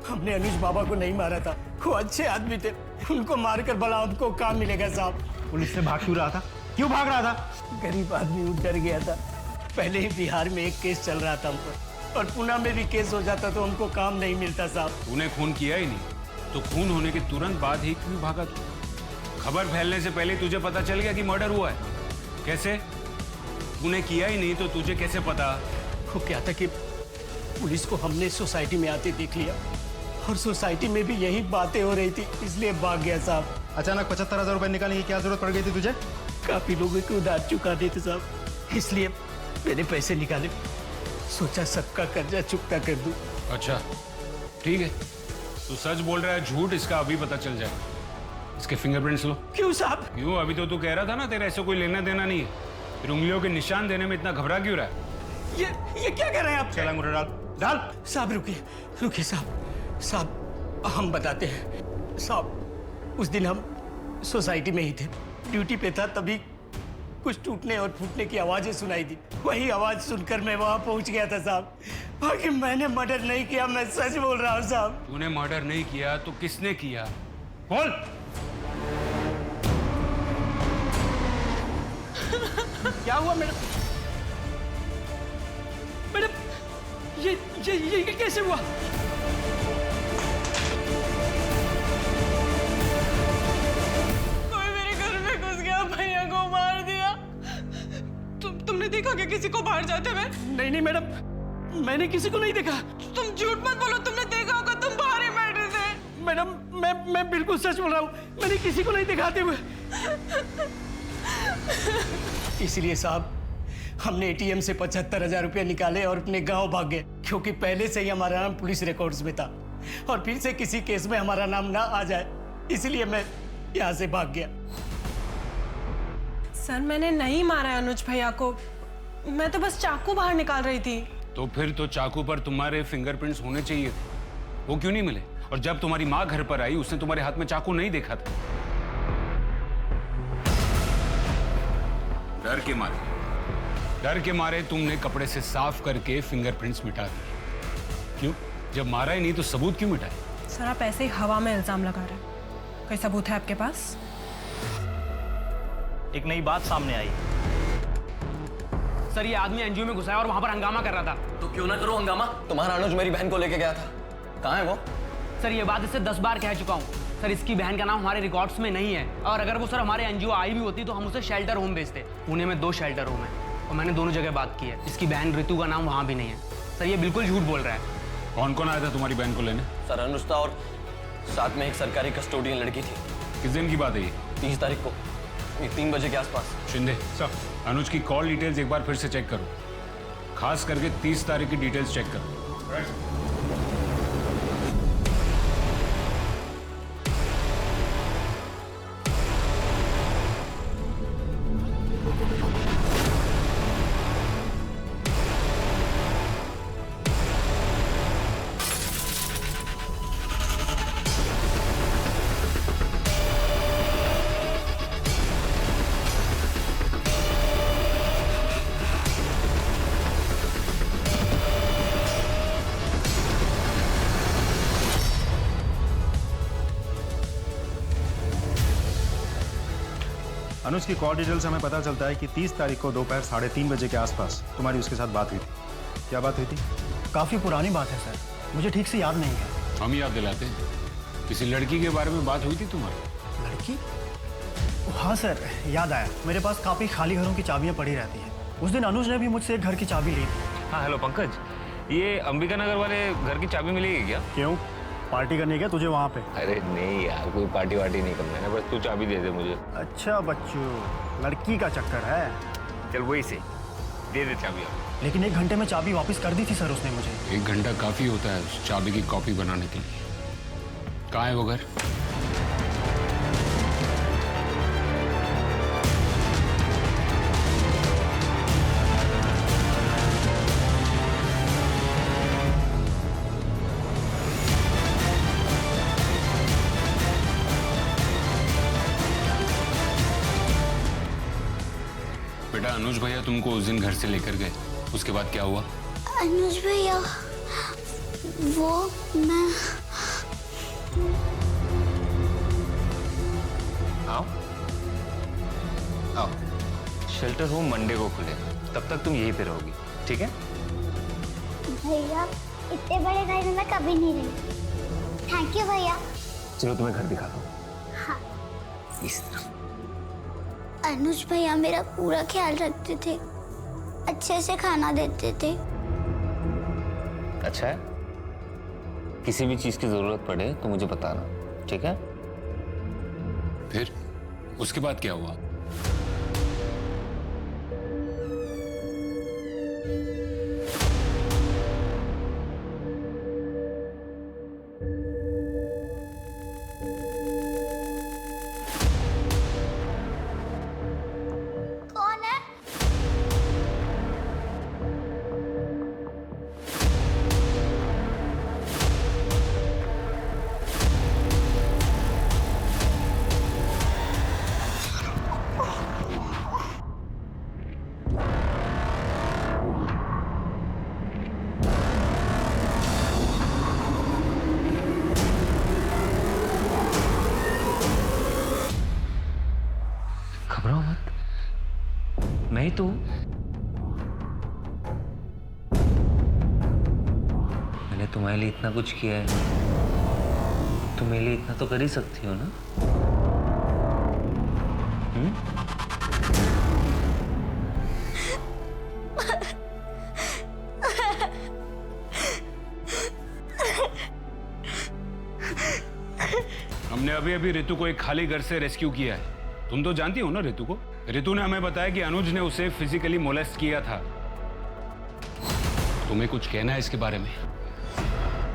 हमने अनुज बाबा को नहीं मारा था, वो अच्छे आदमी थे, उनको मारकर भला हमको काम मिलेगा साहब।
पुलिस से भाग क्यों रहा था? क्यों भाग रहा था?
गरीब आदमी डर गया था। पहले ही बिहार में एक केस चल रहा था हम पर, और पुणे में भी केस हो जाता तो हमको काम नहीं मिलता साहब।
तूने खून किया ही नहीं, तो खून होने के तुरंत बाद ही क्यों भागा तू? खबर फैलने से पहले तुझे पता चल गया कि मर्डर हुआ है। कैसे? तूने किया ही नहीं तो तुझे कैसे पता?
वो क्या था कि पुलिस को हमने सोसाइटी में आते देख लिया, और सोसाइटी में भी यही बातें हो रही थी, इसलिए भाग गया साहब।
अचानक 75,000 रुपए निकालने की क्या जरूरत पड़ गई थी तुझे?
काफी लोगों के उधार चुका देते साहब, इसलिए मैंने पैसे निकाले, सोचा सबका कर्जा चुकता कर दूं।
अच्छा ठीक है, तू सच बोल रहा है झूठ इसका अभी पता चल जाएगा। इसके फिंगरप्रिंट्स लो।
क्यों साहब?
क्यों, अभी तो तू कह रहा था ना तेरा ऐसे कोई लेना देना नहीं है, फिर उंगलियों के निशान देने में इतना घबरा क्यों रहा है?
ये क्या कर रहे हैं आप?
चला अंगूठा डाल।
डाल। साहब रुकिए साहब, हम बताते हैं साहब। उस दिन हम सोसाइटी में ही थे, ड्यूटी पे था, तभी कुछ टूटने और फूटने की आवाजें सुनाई दी। वही आवाज सुनकर मैं वहां पहुंच गया था साहब। बाकी मैंने मर्डर नहीं किया, मैं सच बोल रहा हूँ साहब।
तूने मर्डर नहीं किया तो किसने किया? बोल।
क्या हुआ मैडम? मैडम ये कैसे हुआ?
कोई मेरे घर में घुस गया, भैया को मार दिया। तुमने देखा क्या किसी को बाहर जाते हुए?
नहीं मैडम, मैंने किसी को नहीं देखा।
तुम झूठ मत बोलो, तुमने देखा होगा, तुम बाहर ही बैठे थे।
मैडम मैं बिल्कुल सच बोल रहा हूँ, मैंने किसी को नहीं दिखाते हुए। इसलिए साहब हमने एटीएम से 75,000 रुपया निकाले और अपने गांव भाग गए, क्योंकि पहले से ही हमारा नाम पुलिस रिकॉर्ड्स में था और फिर से किसी केस में हमारा नाम ना आ जाए, इसलिए मैं यहाँ से भाग गया।
सर मैंने नहीं मारा अनुज भैया को, मैं तो बस चाकू बाहर निकाल रही थी।
तो फिर तो चाकू पर तुम्हारे फिंगरप्रिंट्स होने चाहिए, वो क्यों नहीं मिले? और जब तुम्हारी माँ घर पर आई उसने तुम्हारे हाथ में चाकू नहीं देखा था। डर के मारे तुमने कपड़े से साफ करके फिंगरप्रिंट्स मिटा दिए। क्यों? जब मारा ही नहीं तो सबूत क्यों मिटाए?
सर आप ऐसे ही हवा में इल्जाम लगा रहे हैं, कोई सबूत है आपके पास?
एक नई बात सामने आई।
सर ये आदमी एनजीओ में घुसा है और वहां पर हंगामा कर रहा था। तो क्यों ना करो हंगामा? तुम्हारा अनुज मेरी बहन को लेके गया था, कहाँ है वो? सर ये बात इससे 10 बार कह चुका हूँ। सर इसकी बहन का नाम हमारे रिकॉर्ड्स में नहीं है, और अगर वो सर हमारे एनजीओ आई भी होती तो हम उसे शेल्टर होम भेजते। पुणे में 2 शेल्टर होम है और मैंने दोनों जगह बात की है। इसकी बहन ऋतु का नाम वहाँ भी नहीं है। सर ये बिल्कुल झूठ बोल रहा है।
कौन कौन आया था तुम्हारी बहन को लेने?
सर अनुज था और साथ में एक सरकारी कस्टोडियन लड़की थी।
किस दिन की बात है ये?
30 तारीख को 3 बजे के आसपास।
शिंदे सर, अनुज की कॉल डिटेल्स एक बार फिर से चेक करो, खास करके 30 तारीख की डिटेल्स चेक करो।
अनुज की कॉल डिटेल से हमें पता चलता है कि 30 तारीख को दोपहर 3:30 बजे के आसपास तुम्हारी उसके साथ बात हुई थी। क्या बात हुई थी?
काफ़ी पुरानी बात है सर, मुझे ठीक से याद नहीं है।
हम याद दिलाते हैं, किसी लड़की के बारे में बात हुई थी तुम्हारी?
लड़की? हाँ सर, याद आया। मेरे पास काफ़ी खाली घरों की चाबियाँ पड़ी रहती हैं। उस दिन अनुज ने भी मुझसे एक घर की चाबी ली थी।
हाँ हेलो पंकज, ये अंबिका नगर वाले घर की चाबी मिलेगी क्या?
क्यों, पार्टी करनी क्या तुझे वहाँ पे?
अरे नहीं यार, कोई पार्टी वार्टी नहीं करना है, बस तू चाबी दे दे मुझे।
अच्छा बच्चू, लड़की का चक्कर है।
चल वही से दे दे चाबी।
लेकिन 1 घंटे में चाबी वापस कर दी थी सर उसने मुझे।
1 घंटा काफी होता है उस चाबी की कॉपी बनाने के लिए। कहाँ है वो घर? बेटा अनुज भैया तुमको उस दिन घर से लेकर गए, उसके बाद क्या हुआ?
अनुज भैया वो मैं
आओ आओ, शेल्टर होम मंडे को खुले, तब तक तुम यहीं पे रहोगी, ठीक है?
भैया इतने बड़े घर में मैं कभी नहीं रही। थैंक यू भैया।
चलो तुम्हें घर दिखाता हूँ।
हाँ।
इस तरफ।
अनुज भैया मेरा पूरा ख्याल रखते थे, अच्छे से खाना देते थे।
अच्छा है, किसी भी चीज की जरूरत पड़े तो मुझे बताना, ठीक है?
फिर उसके बाद क्या हुआ?
कौन है?
घबराओ मत, मैं ही तो हूं। मैंने तुम्हारे लिए इतना कुछ किया है, तुम मेरे लिए इतना तो कर ही सकती हो ना?
हमने अभी अभी रितु को एक खाली घर से रेस्क्यू किया है। तुम तो जानती हो ना रितु को। रितु ने हमें बताया कि अनुज ने उसे फिजिकली मोलेस्ट किया था। तुम्हें कुछ कहना है इसके बारे में?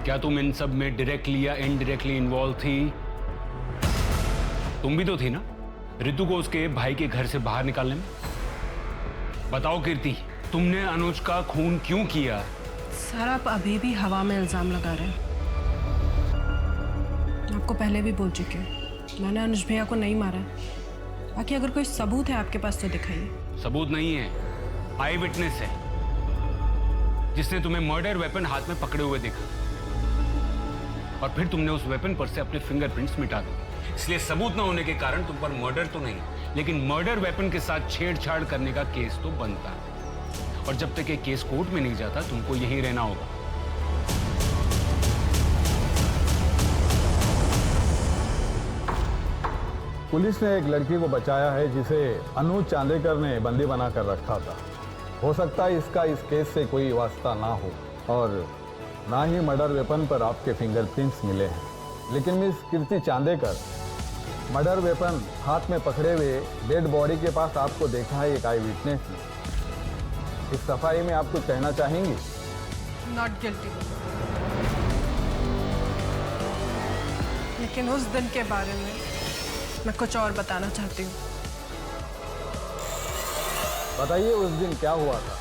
क्या तुम इन सब में डायरेक्टली या इनडायरेक्टली इन्वॉल्व थी? तुम भी तो थी ना रितु को उसके भाई के घर से बाहर निकालने में। बताओ कीर्ति, तुमने अनुज का खून क्यों किया?
सर आप अभी भी हवा में इल्जाम लगा रहे हैं। आपको पहले भी बोल चुके हैं, मैंने अनुज भैया को नहीं मारा है। बाकी अगर कोई सबूत है आपके पास तो दिखाइए।
सबूत नहीं है, आई विटनेस है, जिसने तुम्हें मर्डर वेपन हाथ में पकड़े हुए देखा और फिर तुमने उस वेपन पर से अपने फिंगरप्रिंट्स मिटा दिए। इसलिए सबूत न होने के कारण तुम पर मर्डर तो नहीं, लेकिन मर्डर वेपन के साथ छेड़छाड़ करने का केस तो बनता है। और जब तक ये केस कोर्ट में नहीं जाता तुमको यहीं रहना होगा।
पुलिस ने एक लड़की को बचाया है जिसे अनुज चांदेकर ने बंदी बनाकर रखा था। हो सकता है इसका इस केस से कोई वास्ता ना हो और ना ही मर्डर वेपन पर आपके फिंगरप्रिंट्स मिले हैं। लेकिन मिस कीर्ति चांदेकर, मर्डर वेपन हाथ में पकड़े हुए डेड बॉडी के पास आपको देखा है एक आई विटनेस ने। इस सफाई में आप कुछ कहना चाहेंगी?
Not guilty. लेकिन उस दिन के बारे में मैं कुछ और बताना चाहती हूँ।
बताइए उस दिन क्या हुआ था?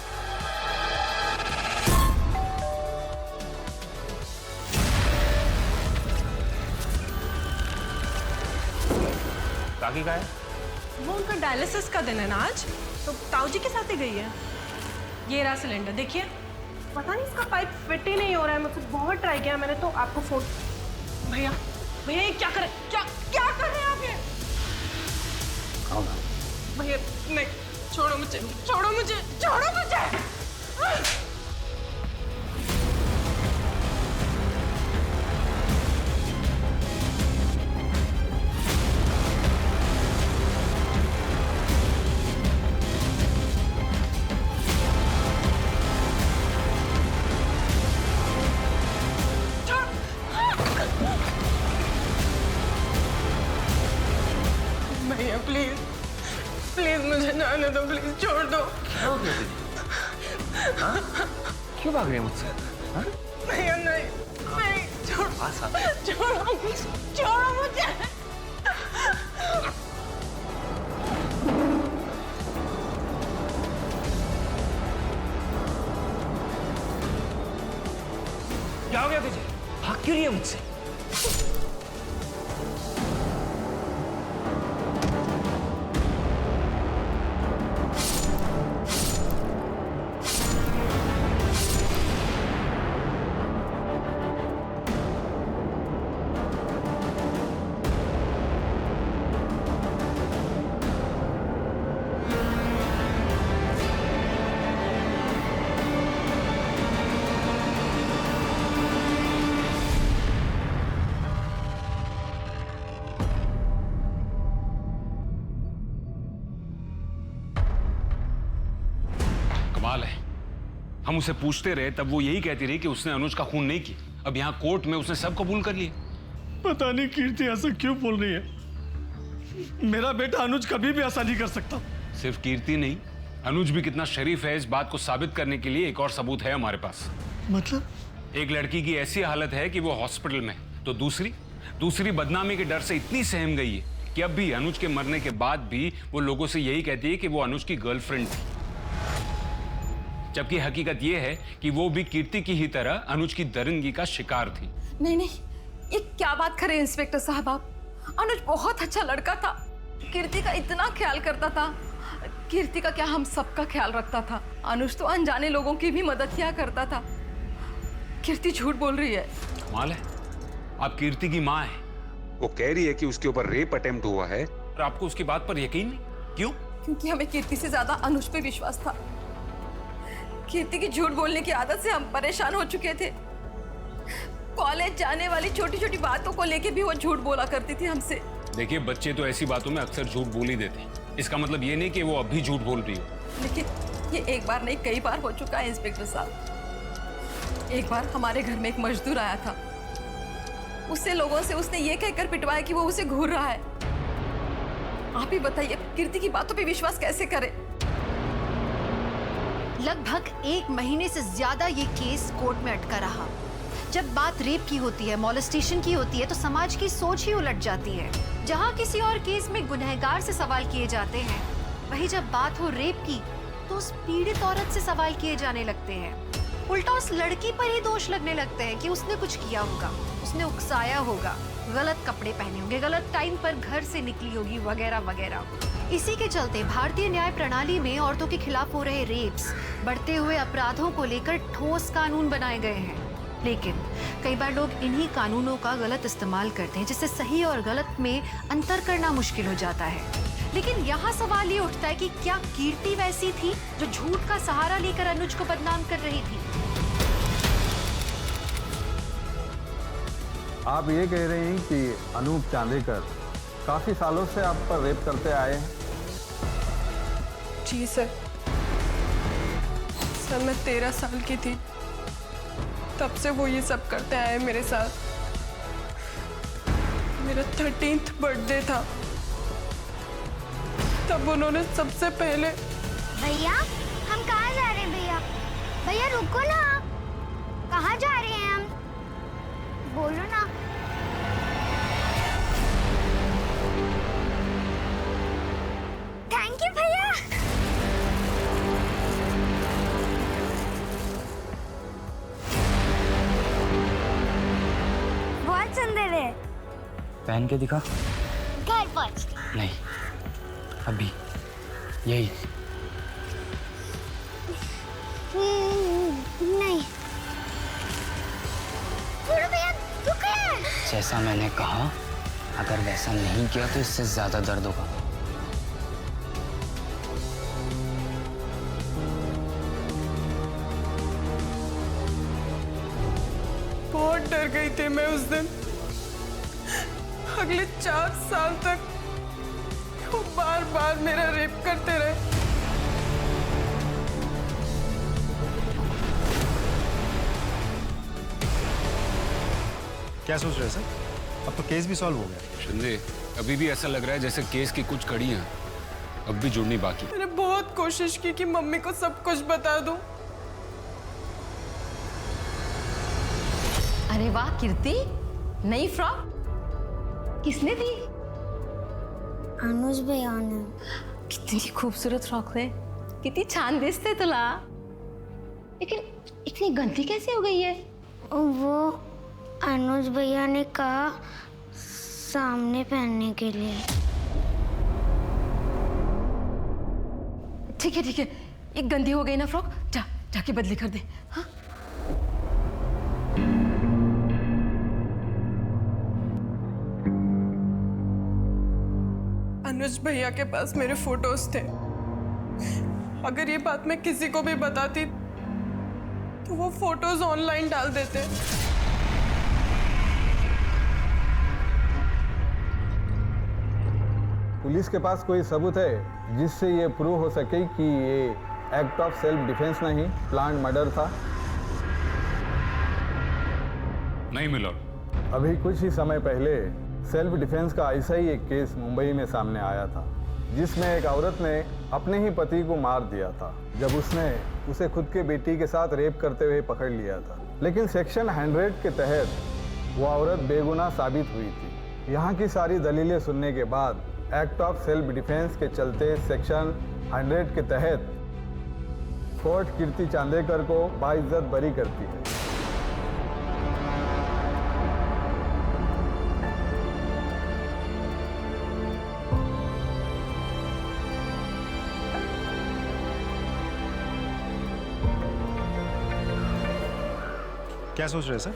काकी का है?
वो उनका डायलिसिस का दिन है ना आज, तो ताऊ जी के साथ ही गई है। ये रहा सिलेंडर, देखिए। पता नहीं इसका पाइप फिट ही नहीं हो रहा है। मुझसे बहुत ट्राई किया मैंने, तो आपको फोन। भैया भैया ये क्या कर रहे हैं आप? ये भैया नहीं, छोड़ो मुझे, छोड़ो मुझे, छोड़ो मुझे। भैया प्लीज प्लीज मुझे जाने दो, प्लीज छोड़ दो।
क्या हो गया दीदी? हाँ? क्यों भाग रही है मुझसे? हाँ?
भैया नहीं नहीं, छोड़ो छोड़ो मुझे।
क्या हो गया तुझे? भाग क्यों रही है मुझसे?
कमाल है, हम उसे पूछते रहे तब वो यही कहती रही कि उसने अनुज का खून नहीं किया। अब यहाँ कोर्ट में उसने सब कबूल कर लिया।
पता नहीं कीर्ति ऐसा क्यों बोल रही है। मेरा बेटा अनुज कभी भी ऐसा नहीं कर सकता।
सिर्फ कीर्ति नहीं, अनुज भी कितना शरीफ है इस बात को साबित करने के लिए एक और सबूत है हमारे पास।
मतलब?
एक लड़की की ऐसी हालत है कि वो हॉस्पिटल में, तो दूसरी बदनामी के डर से इतनी सहम गई है कि अब भी अनुज के मरने के बाद भी वो लोगों से यही कहती है कि वो अनुज की गर्लफ्रेंड थी, जबकि हकीकत ये है कि वो भी कीर्ति की ही तरह अनुज की दरिंदगी का शिकार थी।
नहीं नहीं, ये क्या बात करें इंस्पेक्टर साहब आप? अनुज बहुत अच्छा लड़का था, कीर्ति का इतना ख्याल करता था। कीर्ति का क्या, हम सबका ख्याल रखता था। अनुज तो अनजाने लोगों की भी मदद किया करता था। कीर्ति झूठ बोल रही है।
कमाल है, आप कीर्ति की माँ है, वो कह रही है कि उसके ऊपर रेप अटेम्प्ट हुआ है और आपको उसकी बात पर यकीन नहीं। क्यों?
क्योंकि हमें कीर्ति से ज्यादा अनुज पे विश्वास था। कीर्ति की झूठ बोलने की आदत से हम परेशान हो चुके थे। कॉलेज जाने वाली छोटी छोटी बातों को लेके भी वो झूठ बोला करती थी हमसे।
देखिए, बच्चे तो ऐसी बातों में अक्सर झूठ बोल ही देते हैं, इसका मतलब ये नहीं कि वो अभी झूठ बोल रही हो।
लेकिन ये एक बार नहीं, कई बार हो चुका है इंस्पेक्टर साहब। एक बार हमारे घर में एक मजदूर आया था, उससे लोगों से उसने ये कहकर पिटवाया कि वो उसे घूर रहा है। आप ही बताइए, कीर्ति की बातों पे विश्वास कैसे करें?
लगभग 1 महीने से ज्यादा ये केस कोर्ट में अटका रहा। जब बात रेप की होती है, मॉलेस्टेशन की होती है, तो समाज की सोच ही उलट जाती है। जहाँ किसी और केस में गुनहगार से सवाल किए जाते हैं, वही जब बात हो रेप की तो उस पीड़ित औरत से सवाल किए जाने लगते हैं। उल्टा उस लड़की पर ही दोष लगने लगते हैं कि उसने कुछ किया होगा, उसने उकसाया होगा, गलत कपड़े पहने होंगे, गलत टाइम पर घर से निकली होगी, वगैरह वगैरह। इसी के चलते भारतीय न्याय प्रणाली में औरतों के खिलाफ हो रहे रेप्स, बढ़ते हुए अपराधों को लेकर ठोस कानून बनाए गए हैं। लेकिन कई बार लोग इन्हीं कानूनों का गलत इस्तेमाल करते हैं, जिससे सही और गलत में अंतर करना मुश्किल हो जाता है। लेकिन यहाँ सवाल ये उठता है कि क्या कीर्ति वैसी थी जो झूठ का सहारा लेकर अनुज को बदनाम कर रही थी?
आप ये कह रहे हैं कि अनूप चांदेकर काफी सालों से आप पर रेप करते आए हैं?
जी सर। मैं 13 साल की थी, तब से वो ये सब करते आए मेरे साथ। मेरा 13th बर्थडे था, तब उन्होंने सबसे पहले।
भैया, हम कहाँ जा रहे हैं भैया? भैया रुको ना, कहाँ जा रहे हैं हम? बोलो ना। थैंक यू भैया। बहुत सुंदर है।
पहन के दिखा।
घर पहुंच।
नहीं, अभी यही।
नहीं। भैया तू क्या है?
जैसा मैंने कहा, अगर वैसा नहीं किया तो इससे ज्यादा दर्द होगा।
बहुत डर गई थी मैं उस दिन। अगले 4 साल तक वो बार बार मेरा रेप करते रहे।
क्या सोच रहे हैं सर? अब तो केस भी सॉल्व हो गया।
शिंदे, अभी भी ऐसा लग रहा है जैसे केस की कुछ कड़ियां अब भी जुड़नी बाकी।
मैंने बहुत कोशिश की कि मम्मी को सब कुछ बता दूं।
अरे वाह कीर्ति, नई फ्रॉक किसने दी?
अनुज भैया ने।
कितनी खूबसूरत फ्रॉक है, कितनी छान दिसते तुला। लेकिन इतनी गंदी कैसे हो गई है?
वो अनुज भैया ने कहा सामने पहनने के लिए।
ठीक है, एक गंदी हो गई ना फ्रॉक, जाके बदली कर दे। हाँ?
अनुज भैया के पास मेरे फोटोज थे। अगर ये बात मैं किसी को भी बताती तो वो फोटोज ऑनलाइन डाल देते।
पुलिस के पास कोई सबूत है जिससे ये प्रूव हो सके कि ये एक्ट ऑफ सेल्फ डिफेंस नहीं, प्लान्ड मर्डर था?
नहीं मिला।
अभी कुछ ही समय पहले सेल्फ डिफेंस का ऐसा ही एक केस मुंबई में सामने आया था, जिसमें एक औरत ने अपने ही पति को मार दिया था जब उसने उसे खुद के बेटी के साथ रेप करते हुए पकड़ लिया था। लेकिन सेक्शन 100 के तहत वो औरत बेगुनाह साबित हुई थी। यहाँ की सारी दलीलें सुनने के बाद एक्ट ऑफ सेल्फ डिफेंस के चलते सेक्शन 100 के तहत कोर्ट कीर्ति चांदेकर को बाइज्जत बरी करती है।
क्या सोच रहे सर?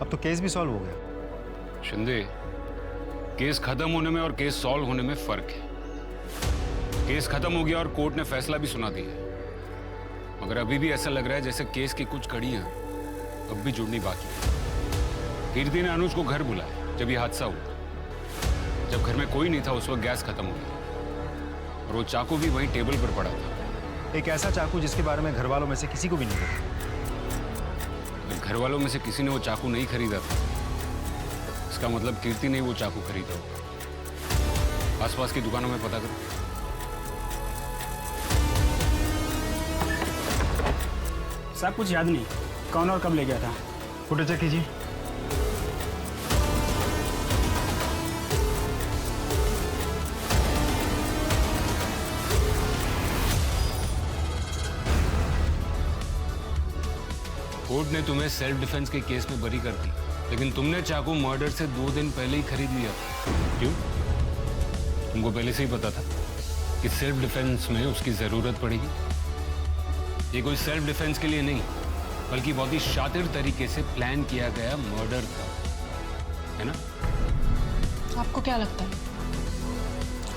अब तो केस भी सॉल्व हो गया।
शिंदे, केस खत्म होने में और केस सॉल्व होने में फर्क है। केस खत्म हो गया और कोर्ट ने फैसला भी सुना दिया, मगर अभी भी ऐसा लग रहा है जैसे केस की कुछ कड़ियां अब भी जुड़नी बाकी है। कीर्ति ने अनुज को घर बुलाया जब ये हादसा हुआ। जब घर में कोई नहीं था उस वक्त गैस खत्म हो गई और वो चाकू भी वहीं टेबल पर पड़ा था।
एक ऐसा चाकू जिसके बारे में घर वालों में से किसी को भी नहीं पता।
घर वालों में से किसी ने वो चाकू नहीं खरीदा था, इसका मतलब कीर्ति ने वो चाकू खरीदा हो। आसपास की दुकानों में पता करो।
साहब कुछ याद नहीं, कौन और कब ले गया था?
फोटो चेक कीजिए।
कोर्ट ने तुम्हें सेल्फ डिफेंस के केस में बरी कर दी, लेकिन तुमने चाकू मर्डर से 2 दिन पहले ही खरीद लिया। क्यों? तुमको पहले से ही पता था कि सेल्फ डिफेंस में उसकी जरूरत पड़ेगी। ये कोई सेल्फ डिफेंस के लिए नहीं, बल्कि बहुत ही शातिर तरीके से प्लान किया गया मर्डर था, है ना?
आपको क्या लगता है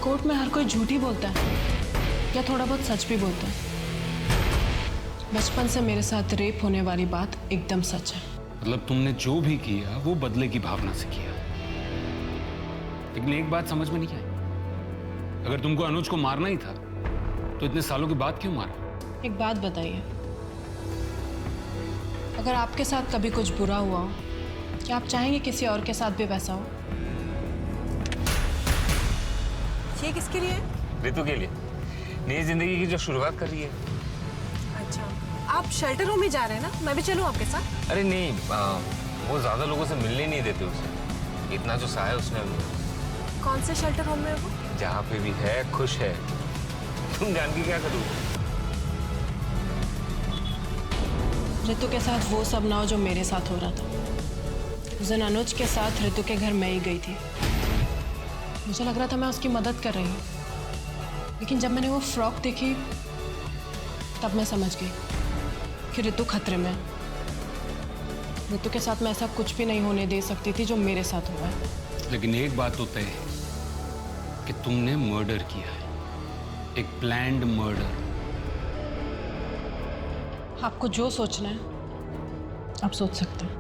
कोर्ट में हर कोई झूठ ही बोलता है या थोड़ा बहुत सच भी बोलता है? बचपन से मेरे साथ रेप होने वाली बात एकदम सच है।
मतलब तुमने जो भी किया वो बदले की भावना से किया। लेकिन एक बात समझ में नहीं आई, अगर तुमको अनुज को मारना ही था तो इतने सालों के बाद क्यों मारा?
एक बात बताइए, अगर आपके साथ कभी कुछ बुरा हुआ हो, क्या आप चाहेंगे किसी और के साथ भी वैसा हो? ये किसके लिए?
ऋतु के लिए, नई जिंदगी की जो शुरुआत कर रही है।
अच्छा, आप शेल्टर होम में जा रहे हैं ना? मैं भी चलूं आपके साथ?
अरे नहीं, वो ज्यादा लोगों से मिलने नहीं देते उसे। इतना जो सहा है उसने अभी।
कौन से शेल्टर होम में है वो?
जहाँ पे भी है खुश है। तुम जान के क्या करोगे?
ऋतु के साथ वो सब ना हो जो मेरे साथ हो रहा था। उस दिन अनुज के साथ ऋतु के घर मैं ही गई थी। मुझे लग रहा था मैं उसकी मदद कर रही हूँ, लेकिन जब मैंने वो फ्रॉक देखी तब मैं समझ गई कि ऋतु खतरे में है। ऋतु के साथ मैं ऐसा कुछ भी नहीं होने दे सकती थी जो मेरे साथ हुआ है।
लेकिन एक बात तो तय है कि तुमने मर्डर किया है, एक प्लान्ड मर्डर।
आपको जो सोचना है आप सोच सकते हैं।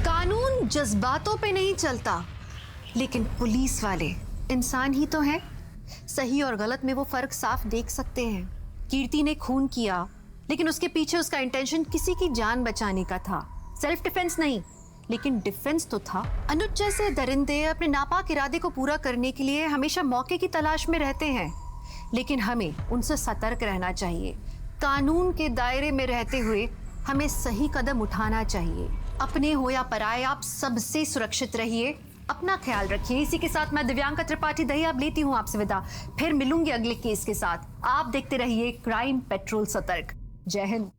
कानून जज्बातों पे नहीं चलता, लेकिन पुलिस वाले इंसान ही तो हैं। सही और गलत में वो फर्क साफ देख सकते हैं। कीर्ति ने खून किया, लेकिन उसके पीछे उसका इंटेंशन किसी की जान बचाने का था, सेल्फ डिफेंस नहीं, लेकिन डिफेंस तो था। अनुज जैसे दरिंदे अपने नापाक इरादे को पूरा करने के लिए हमेशा मौके की तलाश में रहते हैं, लेकिन हमें उनसे सतर्क रहना चाहिए। कानून के दायरे में रहते हुए हमें सही कदम उठाना चाहिए। अपने हो या पराये, आप सबसे सुरक्षित रहिए, अपना ख्याल रखिए। इसी के साथ मैं दिव्यांका त्रिपाठी दहिया लेती हूँ आपसे विदा। फिर मिलूंगी अगले केस के साथ। आप देखते रहिए क्राइम पेट्रोल सतर्क। जय हिंद।